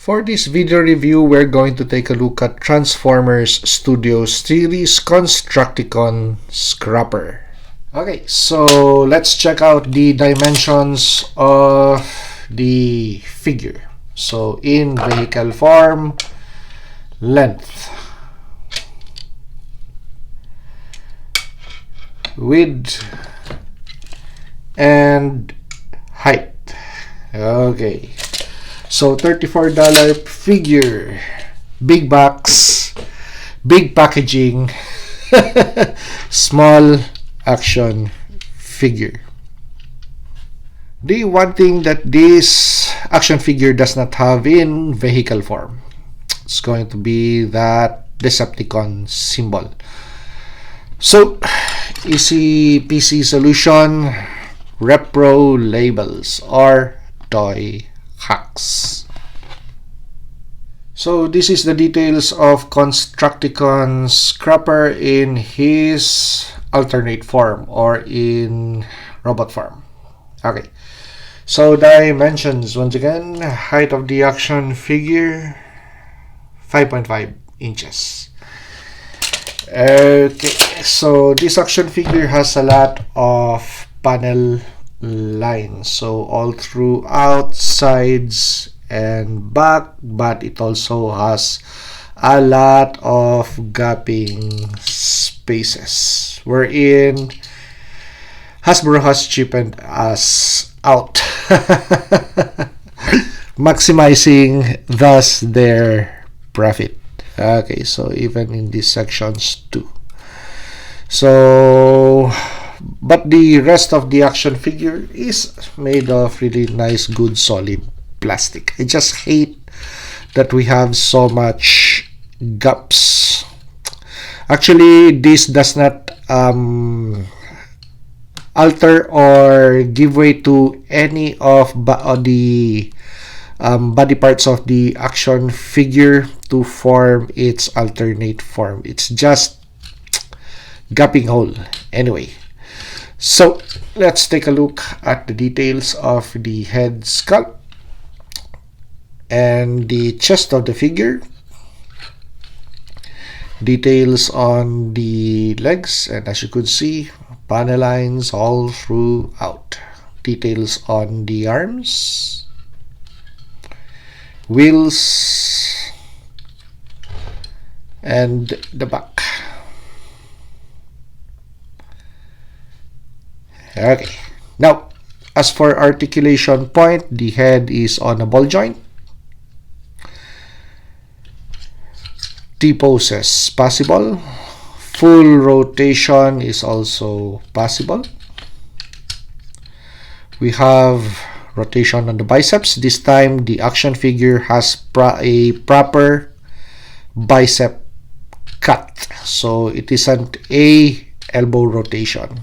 For this video review, we're going to take a look at Transformers Studio Series Constructicon Scrapper. Okay, so let's check out the dimensions of the figure. So in vehicle form, length, width, and height. Okay. So $34 figure, big box, big packaging, small action figure. The one thing that this action figure does not have in vehicle form, it's going to be that Decepticon symbol. So easy PC solution, repro labels or toy hacks. So this is the details of Constructicon Scrapper in his alternate form or in robot form. Okay, so dimensions once again, height of the action figure 5.5 inches. Okay, so this action figure has a lot of panel lines, so all throughout, sides and back, but it also has a lot of gapping spaces wherein Hasbro has cheapened us out, maximizing thus their profit. Okay, so even in these sections too. So but the rest of the action figure is made of really nice, good, solid plastic. I just hate that we have so much gaps. Actually, this does not alter or give way to any of the body parts of the action figure to form its alternate form. It's just gapping hole. Anyway, so let's take a look at the details of the head sculpt and the chest of the figure, details on the legs, and as you could see, panel lines all throughout, details on the arms, wheels, and the back. Okay, now as for articulation point, the head is on a ball joint. T-poses possible. Full rotation is also possible. We have rotation on the biceps. This time the action figure has a proper bicep cut, so it isn't a elbow rotation.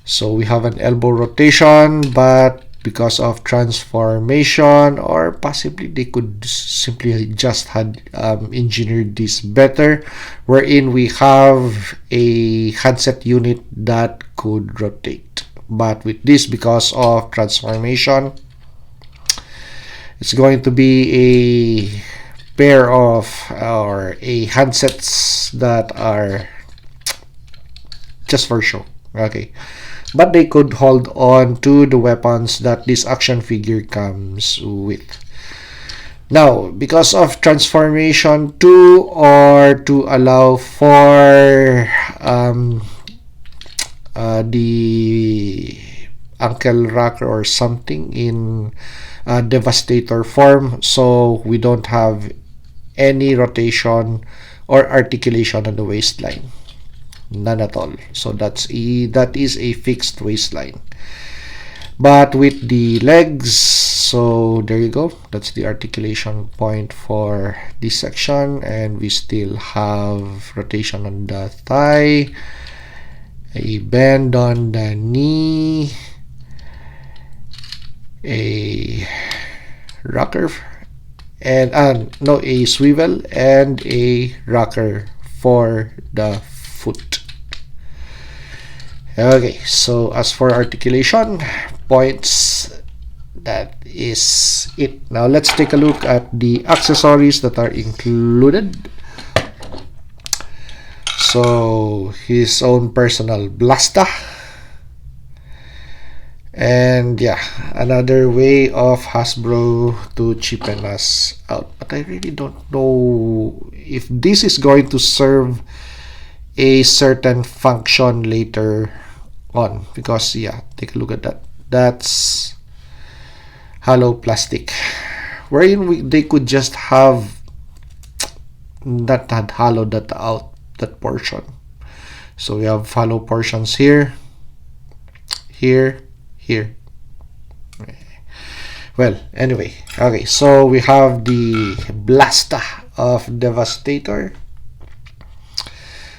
So we have an elbow rotation, but because of transformation, or possibly they could simply just had engineered this better, wherein we have a handset unit that could rotate. But with this, because of transformation, it's going to be a pair of or a handsets that are just for show. Okay, but they could hold on to the weapons that this action figure comes with. Now, because of transformation 2, or to allow for the ankle rocker or something in Devastator form, so we don't have any rotation or articulation on the waistline. None at all. So that is a fixed waistline. But with the legs, so there you go, that's the articulation point for this section, and we still have rotation on the thigh, a bend on the knee, a rocker, and a swivel and a rocker for the foot. Okay, so as for articulation points, that is it. Now let's take a look at the accessories that are included. So his own personal blaster, and yeah, another way of Hasbro to cheapen us out. But I really don't know if this is going to serve a certain function later on, because yeah, take a look at that. That's hollow plastic, wherein they could just have that had hollowed that out, that portion. So we have hollow portions here, here, here. Well, anyway, okay, so we have the blaster of Devastator.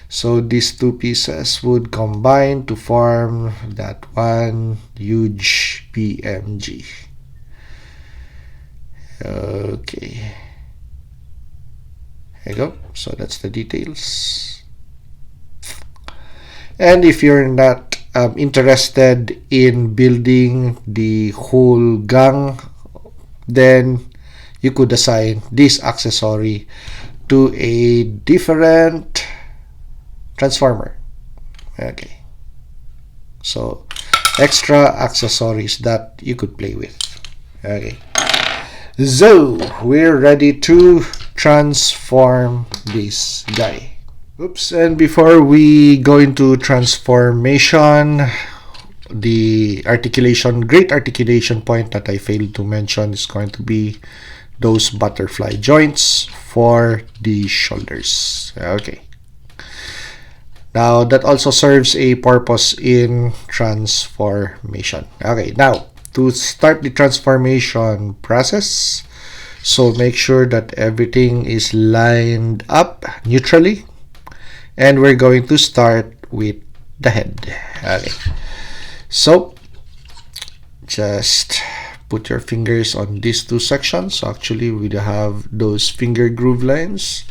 So these two pieces would combine to form that one huge PMG. Okay, there you go. So that's the details. And if you're not interested in building the whole gang, then you could assign this accessory to a different transformer. Okay, so extra accessories that you could play with. Okay, so we're ready to transform this guy. Oops, and before we go into transformation, the great articulation point that I failed to mention is going to be those butterfly joints for the shoulders. Okay, now that also serves a purpose in transformation. Okay, now to start the transformation process, so make sure that everything is lined up neutrally, and we're going to start with the head. Okay, so just put your fingers on these two sections. So actually we have those finger groove lines,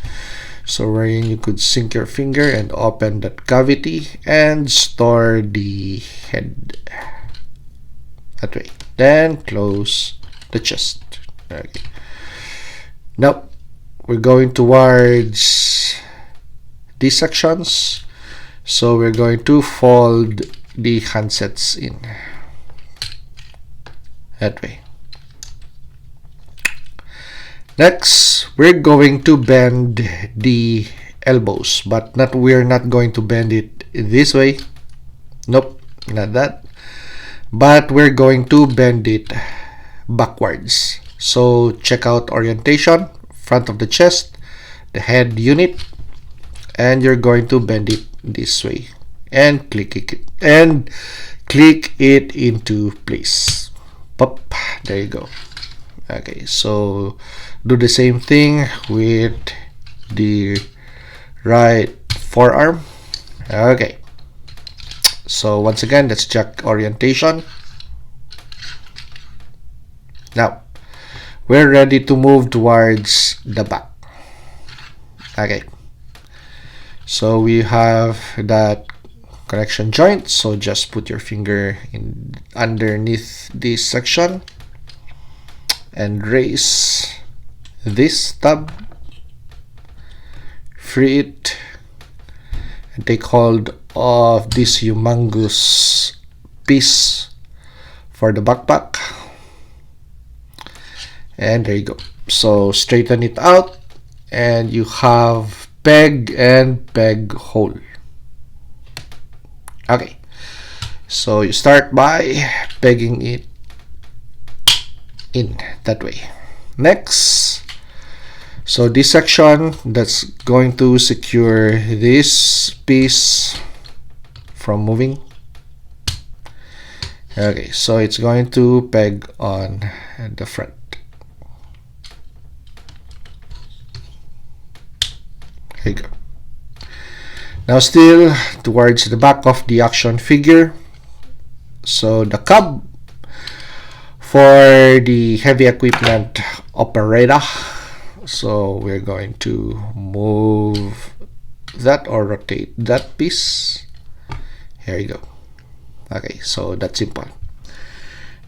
so wherein you could sink your finger and open that cavity and store the head that way, then close the chest. Okay, now we're going towards these sections, so we're going to fold the handsets in that way. Next, we're going to bend the elbows, but we're not going to bend it this way. Nope, not that. But we're going to bend it backwards. So check out orientation, front of the chest, the head unit, and you're going to bend it this way and click it into place. Pop, there you go. Okay, so do the same thing with the right forearm. Okay, so once again, let's check orientation. Now we're ready to move towards the back. Okay, so we have that connection joint, so just put your finger in underneath this section and raise this tab, free it, and take hold of this humongous piece for the backpack, and there you go. So straighten it out and you have peg and peg hole. Okay, so you start by pegging it in that way. Next, so this section that's going to secure this piece from moving. Okay, so it's going to peg on the front. There you go. Now still towards the back of the action figure, so the cub for the heavy equipment operator, so we're going to move that or rotate that piece. Here you go. Okay, so that's simple.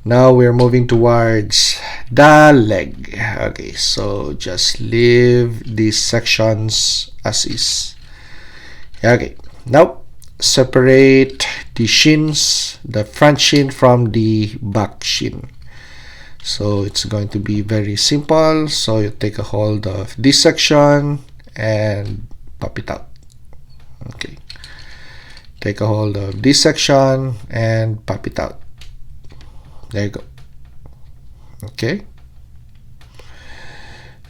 Now we're moving towards the leg. Okay, so just leave these sections as is. Okay, now separate the shins, the front shin from the back shin. So it's going to be very simple. So you take a hold of this section and pop it out. Okay, take a hold of this section and pop it out. There you go. Okay,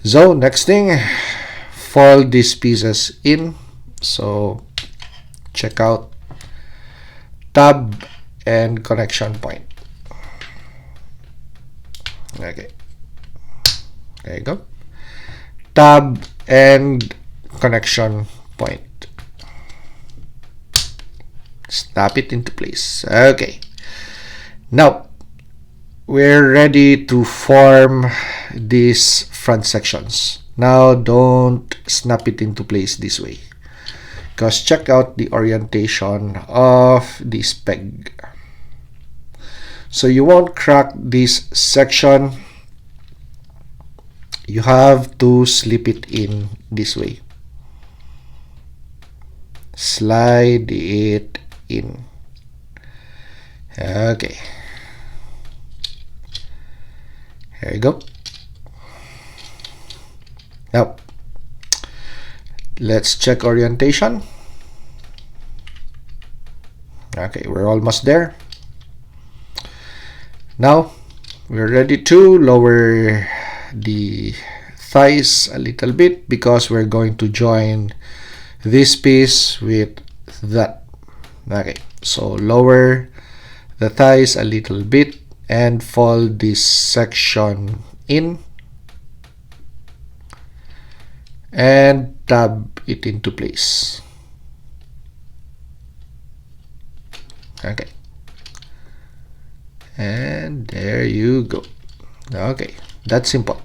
so next thing, fold these pieces in. So check out tab and connection point. Okay, there you go. Tab and connection point. Snap it into place. Okay, now we're ready to form these front sections. Now don't snap it into place this way, because check out the orientation of this peg. So you won't crack this section. You have to slip it in this way. Slide it in. Okay. Here you go. Now, let's check orientation. Okay, we're almost there. Now, we're ready to lower the thighs a little bit, because we're going to join this piece with that. Okay, so lower the thighs a little bit and fold this section in and tab it into place. Okay, and there you go. Okay, that's simple.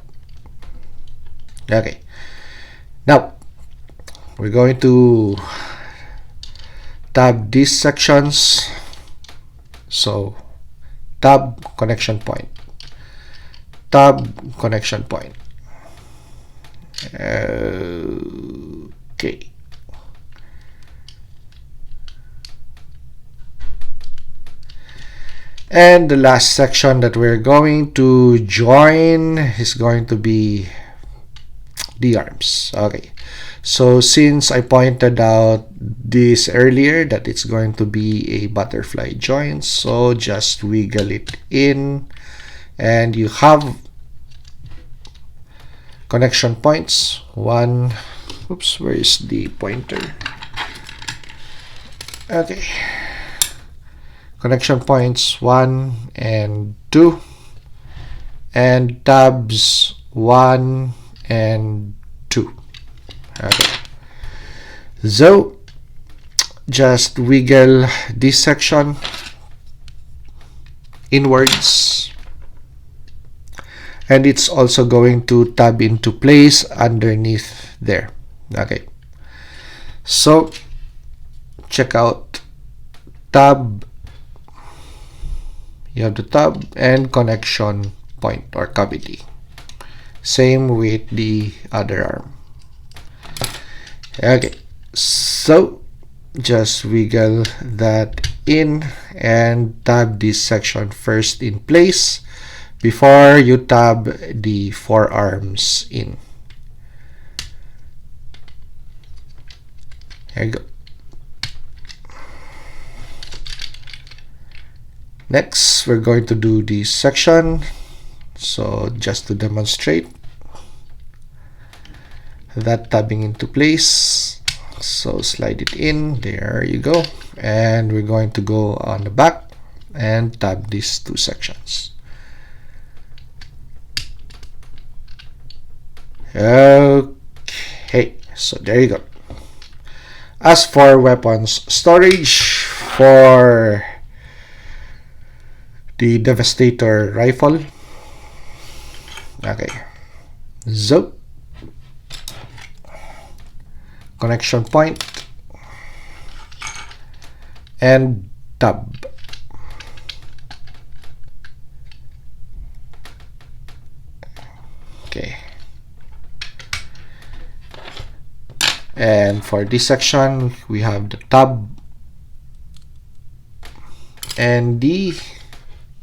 Okay, now we're going to tab these sections. So tab connection point, tab connection point. Okay, and the last section that we're going to join is going to be the arms. Okay, so since I pointed out this earlier that it's going to be a butterfly joint, so just wiggle it in and you have connection points. One, oops, where is the pointer? Okay, connection points 1 and 2, and tabs 1 and 2. Okay, so just wiggle this section inwards, and it's also going to tab into place underneath there. Okay, so check out tab. You have the tab and connection point or cavity. Same with the other arm. Okay, so just wiggle that in and tab this section first in place before you tab the forearms in. There you go. Next, we're going to do this section. So just to demonstrate that tabbing into place, so slide it in, there you go, and we're going to go on the back and tab these two sections. Okay, so there you go. As for weapons storage, for the Devastator rifle, okay, so connection point and tab. Okay. And for this section, we have the tab and the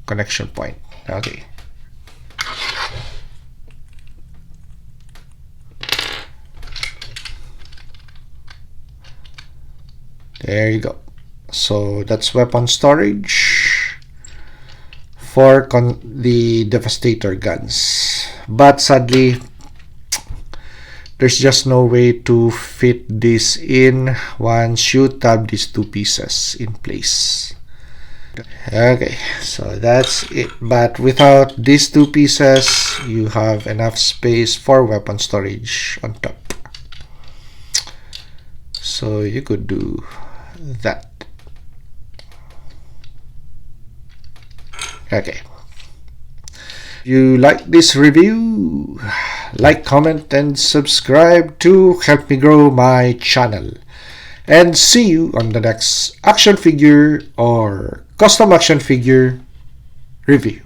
connection point. Okay. There you go. So that's weapon storage for the Devastator guns. But sadly, there's just no way to fit this in once you tab these two pieces in place. Okay, so that's it. But without these two pieces, you have enough space for weapon storage on top. So you could do that. Okay. If you like this review, like, comment, and subscribe to help me grow my channel. And see you on the next action figure or custom action figure review.